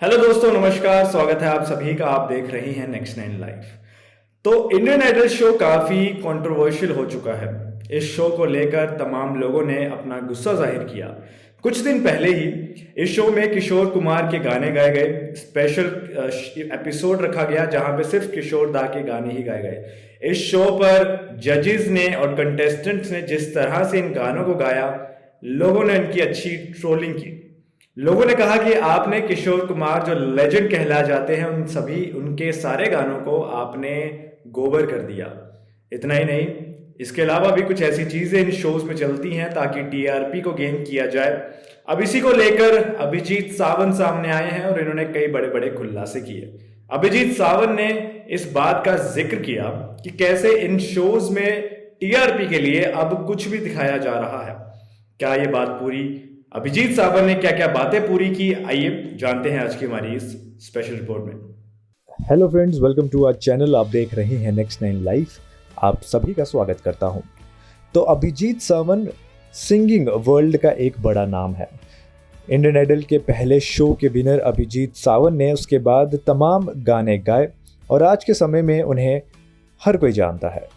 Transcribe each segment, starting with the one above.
Hello दोस्तों, नमस्कार। स्वागत है आप सभी का। आप देख रहे हैं नेक्स्ट नाइन लाइव। तो इंडियन आइडल शो काफी कंट्रोवर्शियल हो चुका है। इस शो को लेकर तमाम लोगों ने अपना गुस्सा जाहिर किया। कुछ दिन पहले ही इस शो में किशोर कुमार के गाने गाए गए। स्पेशल एपिसोड रखा गया जहां पे सिर्फ किशोर दा के गाने ही गाए गए। इस शो पर जजेस ने और कंटेस्टेंट्स ने जिस तरह से इन गानों को गाया, लोगों ने इनकी अच्छी ट्रोलिंग की। लोगों ने कहा कि आपने किशोर कुमार जो लेजेंड कहला जाते हैं उनके सारे गानों को आपने गोबर कर दिया। इतना ही नहीं, इसके अलावा भी कुछ ऐसी चीजें इन शोज में चलती हैं ताकि टीआरपी को गेन किया जाए। अब इसी को लेकर अभिजीत सावंत सामने आए हैं और इन्होंने कई बड़े बड़े खुलासे किए। अभिजीत सावंत ने इस बात का जिक्र किया कि कैसे इन शोज में टीआरपी के लिए अब कुछ भी दिखाया जा रहा है। क्या ये बात पूरी? अभिजीत सावंत ने क्या क्या बातें पूरी की, आइए जानते हैं आज की हमारी इस स्पेशल रिपोर्ट में। Hello friends, welcome to our channel. आप देख रहे हैं नेक्स्ट नाइन लाइव। आप सभी का स्वागत करता हूं। तो अभिजीत सावंत सिंगिंग वर्ल्ड का एक बड़ा नाम है। इंडियन आइडल के पहले शो के विनर अभिजीत सावंत ने उसके बाद तमाम गाने गाए और आज के समय में उन्हें हर कोई जानता है।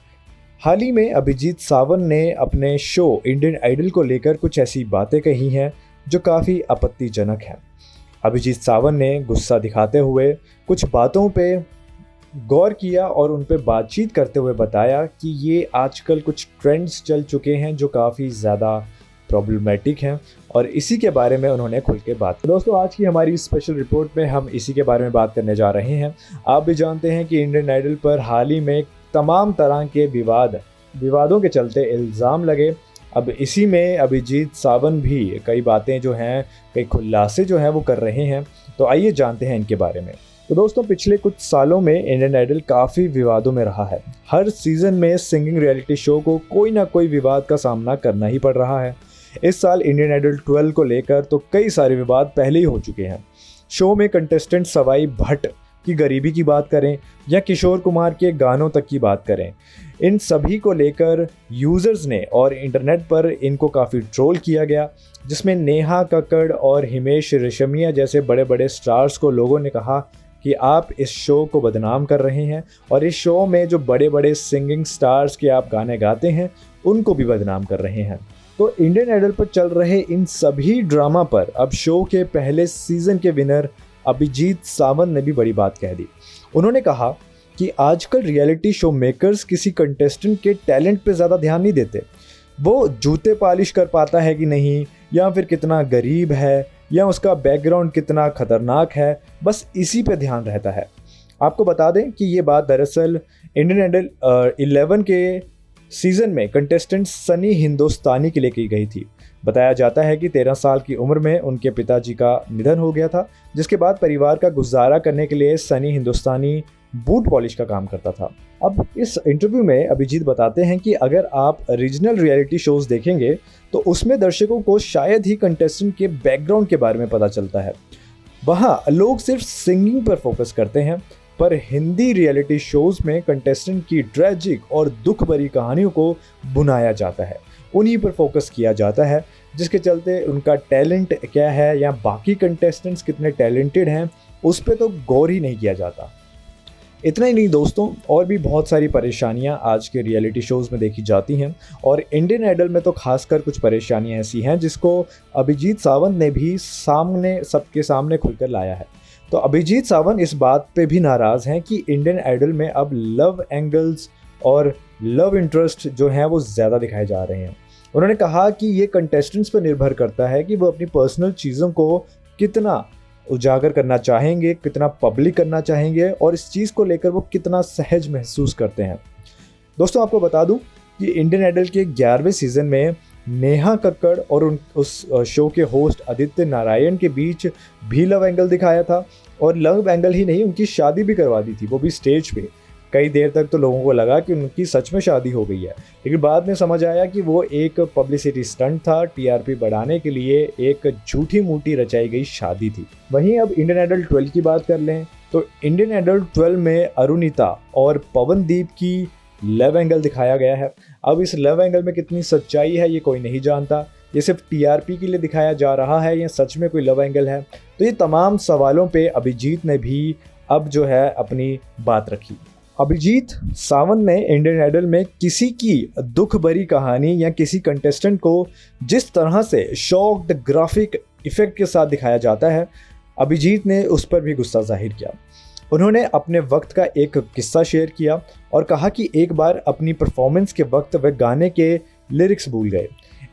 हाल ही में अभिजीत सावंत ने अपने शो इंडियन आइडल को लेकर कुछ ऐसी बातें कही हैं जो काफ़ी आपत्तिजनक हैं। अभिजीत सावंत ने गुस्सा दिखाते हुए कुछ बातों पे गौर किया और उन पे बातचीत करते हुए बताया कि ये आजकल कुछ ट्रेंड्स चल चुके हैं जो काफ़ी ज़्यादा प्रॉब्लमेटिक हैं और इसी के बारे में उन्होंने खुल के बात की। दोस्तों, आज की हमारी स्पेशल रिपोर्ट में हम इसी के बारे में बात करने जा रहे हैं। आप भी जानते हैं कि इंडियन आइडल पर हाल ही में तमाम तरह के विवादों के चलते इल्ज़ाम लगे। अब इसी में अभिजीत सावंत भी कई बातें जो हैं, कई खुलासे जो हैं वो कर रहे हैं। तो आइए जानते हैं इनके बारे में। तो दोस्तों, पिछले कुछ सालों में इंडियन आइडल काफ़ी विवादों में रहा है। हर सीज़न में सिंगिंग रियलिटी शो को कोई ना कोई विवाद का सामना करना ही पड़ रहा है। इस साल इंडियन आइडल 12 को लेकर तो कई सारे विवाद पहले ही हो चुके हैं। शो में कंटेस्टेंट सवाई भट्ट की गरीबी की बात करें या किशोर कुमार के गानों तक की बात करें, इन सभी को लेकर यूज़र्स ने और इंटरनेट पर इनको काफ़ी ट्रोल किया गया, जिसमें नेहा कक्कड़ और हिमेश रेशमिया जैसे बड़े बड़े स्टार्स को लोगों ने कहा कि आप इस शो को बदनाम कर रहे हैं और इस शो में जो बड़े बड़े सिंगिंग स्टार्स के आप गाने गाते हैं उनको भी बदनाम कर रहे हैं। तो इंडियन आइडल पर चल रहे इन सभी ड्रामा पर अब शो के पहले सीज़न के विनर अभिजीत सावंत ने भी बड़ी बात कह दी। उन्होंने कहा कि आजकल रियलिटी शो मेकर्स किसी कंटेस्टेंट के टैलेंट पे ज़्यादा ध्यान नहीं देते। वो जूते पॉलिश कर पाता है कि नहीं, या फिर कितना गरीब है, या उसका बैकग्राउंड कितना खतरनाक है, बस इसी पे ध्यान रहता है। आपको बता दें कि ये बात दरअसल इंडियन आइडल 11 के सीज़न में कंटेस्टेंट सनी हिंदुस्तानी के लिए की गई थी। बताया जाता है कि 13 साल की उम्र में उनके पिताजी का निधन हो गया था, जिसके बाद परिवार का गुजारा करने के लिए सनी हिंदुस्तानी बूट पॉलिश का काम करता था। अब इस इंटरव्यू में अभिजीत बताते हैं कि अगर आप रीजनल रियलिटी शोज देखेंगे तो उसमें दर्शकों को शायद ही कंटेस्टेंट के बैकग्राउंड के बारे में पता चलता है। वहाँ लोग सिर्फ सिंगिंग पर फोकस करते हैं, पर हिंदी रियलिटी शोज में कंटेस्टेंट की ट्रेजिक और दुख भरी कहानियों को बुनाया जाता है, उन्हीं पर फोकस किया जाता है, जिसके चलते उनका टैलेंट क्या है या बाकी कंटेस्टेंट्स कितने टैलेंटेड हैं उस पर तो गौर ही नहीं किया जाता। इतना ही नहीं दोस्तों, और भी बहुत सारी परेशानियां आज के रियलिटी शोज़ में देखी जाती हैं और इंडियन आइडल में तो खासकर कुछ परेशानियां ऐसी हैं जिसको अभिजीत सावंत ने भी सबके सामने खुलकर लाया है। तो अभिजीत सावंत इस बात पे भी नाराज़ हैं कि इंडियन आइडल में अब लव एंगल्स और लव इंटरेस्ट जो हैं वो ज़्यादा दिखाए जा रहे हैं। उन्होंने कहा कि ये कंटेस्टेंट्स पर निर्भर करता है कि वो अपनी पर्सनल चीज़ों को कितना उजागर करना चाहेंगे, कितना पब्लिक करना चाहेंगे और इस चीज़ को लेकर वो कितना सहज महसूस करते हैं। दोस्तों, आपको बता दूं कि इंडियन आइडल के 11वें सीज़न में नेहा कक्कड़ और उस शो के होस्ट आदित्य नारायण के बीच भी लव एंगल दिखाया था और लव एंगल ही नहीं, उनकी शादी भी करवा दी थी, वो भी स्टेज पे। कई देर तक तो लोगों को लगा कि उनकी सच में शादी हो गई है, लेकिन बाद में समझ आया कि वो एक पब्लिसिटी स्टंट था, टीआरपी बढ़ाने के लिए एक झूठी मूठी रचाई गई शादी थी। वहीं अब इंडियन आइडल 12 की बात कर लें तो इंडियन आइडल 12 में अरुणिता और पवनदीप की लव एंगल दिखाया गया है। अब इस लव एंगल में कितनी सच्चाई है ये कोई नहीं जानता, ये सिर्फ टीआरपी के लिए दिखाया जा रहा है या सच में कोई लव एंगल है, तो ये तमाम सवालों पे अभिजीत ने भी अब जो है अपनी बात रखी। अभिजीत सावंत ने इंडियन आइडल में किसी की दुख भरी कहानी या किसी कंटेस्टेंट को जिस तरह से शॉक्ड ग्राफिक इफेक्ट के साथ दिखाया जाता है, अभिजीत ने उस पर भी गुस्सा जाहिर किया। उन्होंने अपने वक्त का एक किस्सा शेयर किया और कहा कि एक बार अपनी परफॉर्मेंस के वक्त वे गाने के लिरिक्स भूल गए,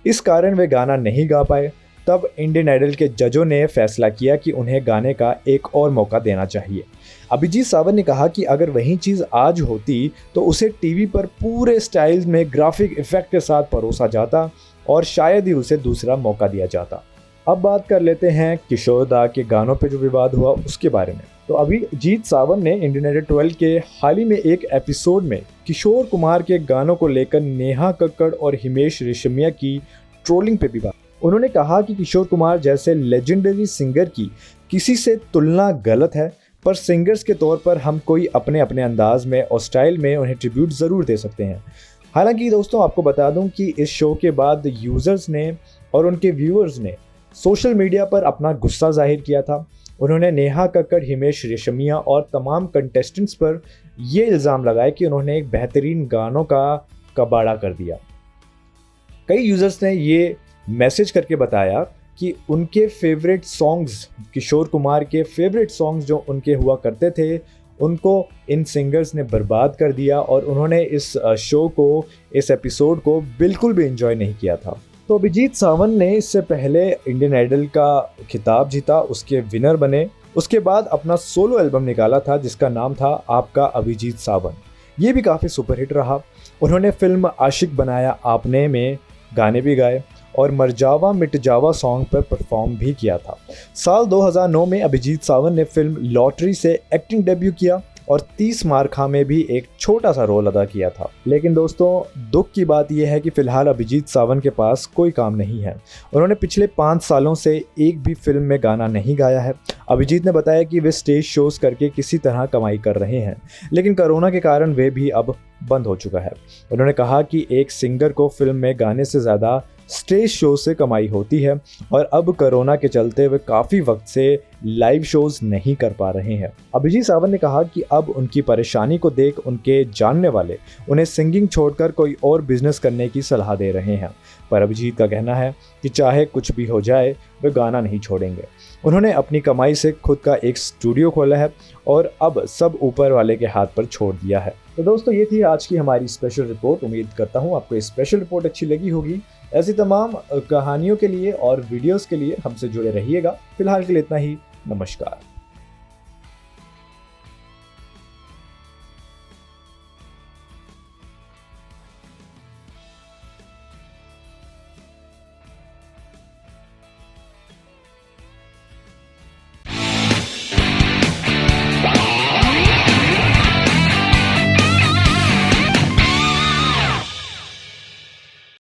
इस कारण वे गाना नहीं गा पाए। तब इंडियन आइडल के जजों ने फैसला किया कि उन्हें गाने का एक और मौका देना चाहिए। अभिजीत सावंत ने कहा कि अगर वही चीज़ आज होती तो उसे टीवी पर पूरे स्टाइल में ग्राफिक इफेक्ट के साथ परोसा जाता और शायद ही उसे दूसरा मौका दिया जाता। अब बात कर लेते हैं किशोर दा के गानों पे जो विवाद हुआ उसके बारे में। तो अभिजीत सावंत ने इंडियन आइडल 12 के हाल ही में एक एपिसोड में किशोर कुमार के गानों को लेकर नेहा कक्कड़ और हिमेश रेशमिया की ट्रोलिंग पे भी बात। उन्होंने कहा कि किशोर कुमार जैसे लेजेंडरी सिंगर की किसी से तुलना गलत है, पर सिंगर्स के तौर पर हम कोई अपने अपने अंदाज में और स्टाइल में उन्हें ट्रिब्यूट ज़रूर दे सकते हैं। हालांकि दोस्तों आपको बता दूं कि इस शो के बाद यूज़र्स ने और उनके व्यूअर्स ने सोशल मीडिया पर अपना गुस्सा जाहिर किया था। उन्होंने नेहा कक्कड़, हिमेश रेशमिया और तमाम कंटेस्टेंट्स पर ये इल्ज़ाम लगाए कि उन्होंने एक बेहतरीन गानों का कबाड़ा कर दिया। कई यूज़र्स ने ये मैसेज करके बताया कि उनके फेवरेट सॉन्ग्स, किशोर कुमार के फेवरेट सॉन्ग्स जो उनके हुआ करते थे, उनको इन सिंगर्स ने बर्बाद कर दिया और उन्होंने इस शो को, इस एपिसोड को बिल्कुल भी एंजॉय नहीं किया था। तो अभिजीत सावंत ने इससे पहले इंडियन आइडल का खिताब जीता, उसके विनर बने, उसके बाद अपना सोलो एल्बम निकाला था जिसका नाम था आपका अभिजीत सावंत। ये भी काफ़ी सुपरहिट रहा। उन्होंने फिल्म आशिक बनाया आपने में गाने भी गाए और मर जावा मिट जावा सॉन्ग पर परफॉर्म भी किया था। साल 2009 में अभिजीत सावंत ने फिल्म लॉटरी से एक्टिंग डेब्यू किया और 30 मारखा में भी एक छोटा सा रोल अदा किया था। लेकिन दोस्तों दुख की बात यह है कि फिलहाल अभिजीत सावंत के पास कोई काम नहीं है। उन्होंने पिछले 5 सालों से एक भी फिल्म में गाना नहीं गाया है। अभिजीत ने बताया कि वे स्टेज शोज करके किसी तरह कमाई कर रहे हैं, लेकिन कोरोना के कारण वे भी अब बंद हो चुका है। उन्होंने कहा कि एक सिंगर को फिल्म में गाने से ज़्यादा स्टेज शो से कमाई होती है और अब कोरोना के चलते वे काफ़ी वक्त से लाइव शोज नहीं कर पा रहे हैं। अभिजीत सावंत ने कहा कि अब उनकी परेशानी को देख उनके जानने वाले उन्हें सिंगिंग छोड़कर कोई और बिजनेस करने की सलाह दे रहे हैं, पर अभिजीत का कहना है कि चाहे कुछ भी हो जाए वे गाना नहीं छोड़ेंगे। उन्होंने अपनी कमाई से खुद का एक स्टूडियो खोला है और अब सब ऊपर वाले के हाथ पर छोड़ दिया है। तो दोस्तों ये थी आज की हमारी स्पेशल रिपोर्ट। उम्मीद करता हूँ आपको ये स्पेशल रिपोर्ट अच्छी लगी होगी। ऐसी तमाम कहानियों के लिए और वीडियोस के लिए हमसे जुड़े रहिएगा। फिलहाल के लिए इतना ही। नमस्कार।